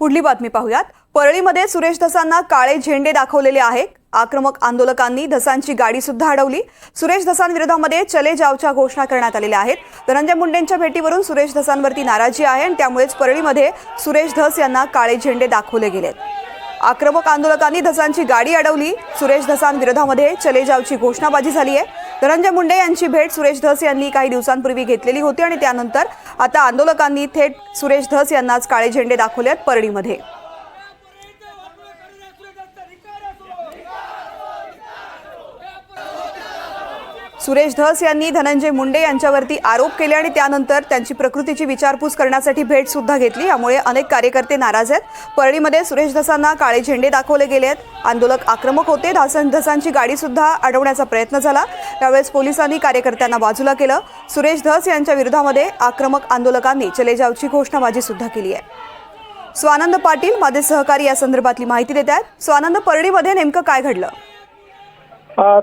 पुढली बातमी पाहूयात। परळीमध्ये सुरेश धसांना काळे झेंडे दाखवलेले आहेत। आक्रमक आंदोलकांनी धसांची गाडी सुद्धा अडवली। सुरेश धसांविरोधामध्ये चले जावच्या घोषणा करण्यात आलेल्या आहेत। धनंजय मुंडेंच्या भेटीवरून सुरेश धसांवरती नाराजी आहे आणि त्यामुळेच परळीमध्ये सुरेश धस यांना काळे झेंडे दाखवले गेलेत। आक्रमक आंदोलकांनी धसांची गाडी अडवली। सुरेश धसांविरोधामध्ये चले जावची घोषणाबाजी झाली आहे। धनंजय मुंडे यांची भेट सुरेश धस यांनी काही दिवसांपूर्वी घेतलेली होती आणि त्यानंतर आता आंदोलकांनी थेट सुरेश धस यांनाच काळे झेंडे दाखवले आहेत परळीमध्ये। सुरेश धस यांनी धनंजय मुंडे यांच्यावरती आरोप केले आणि त्यानंतर त्यांची प्रकृतीची विचारपूस करण्यासाठी भेट सुद्धा घेतली। यामुळे अनेक कार्यकर्ते नाराज आहेत। परळीमध्ये सुरेश धसांना काळे झेंडे दाखवले गेले आहेत। आंदोलक आक्रमक होते। धसांची गाडी सुद्धा अडवण्याचा प्रयत्न झाला। त्यावेळेस पोलिसांनी कार्यकर्त्यांना बाजूला केलं। सुरेश धस यांच्या विरोधामध्ये आक्रमक आंदोलकांनी चले जावची घोषणाबाजी सुद्धा केली आहे। स्वानंद पाटील माझे सहकारी या संदर्भातली माहिती देत आहेत। स्वानंद, परळीमध्ये नेमकं काय घडलं?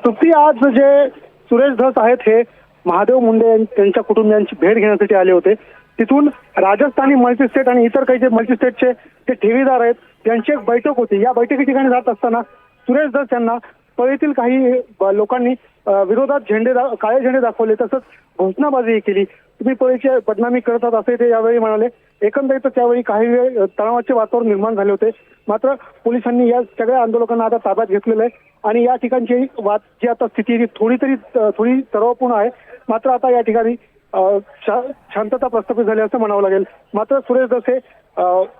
तृप्ती, आज जे सुरेश धस आहेत हे महादेव मुंडे त्यांच्या कुटुंबियांची भेट घेण्यासाठी आले होते। तिथून राजस्थानी मल्टीस्टेट आणि इतर काही जे मल्टीस्टेटचे ते ठेवीदार आहेत त्यांची एक बैठक होती। या बैठकी ठिकाणी जात असताना सुरेश धस यांना परळीतील काही लोकांनी विरोधात काळे झेंडे दाखवले, तसंच घोषणाबाजी केली। तुम्ही परळीची बदनामी करतात असे ते यावेळी म्हणाले। एकंदरीत त्यावेळी काही वेळ तणावाचे वातावरण निर्माण झाले होते। मात्र पोलिसांनी या सगळ्या आंदोलकांना आता ताब्यात घेतलेलं आहे आणि या ठिकाणची जी आता स्थिती थोडी तणावपूर्ण आहे। मात्र आता या ठिकाणी शांतता प्रस्थापित झाली असं म्हणावं लागेल। मात्र सुरेश धस हे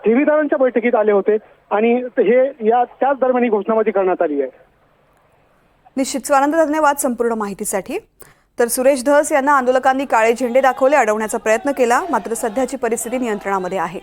ठेवीदारांच्या बैठकीत आले होते आणि हे त्याच दरम्यान ही घोषणाबाजी करण्यात आली आहे। निश्चित स्वानंद, धन्यवाद संपूर्ण माहितीसाठी। तर सुरेश धस यांना आंदोलकांनी काळे झेंडे दाखवले, अडवण्याचा प्रयत्न केला, मात्र सध्याची परिस्थिती नियंत्रणामध्ये आहे।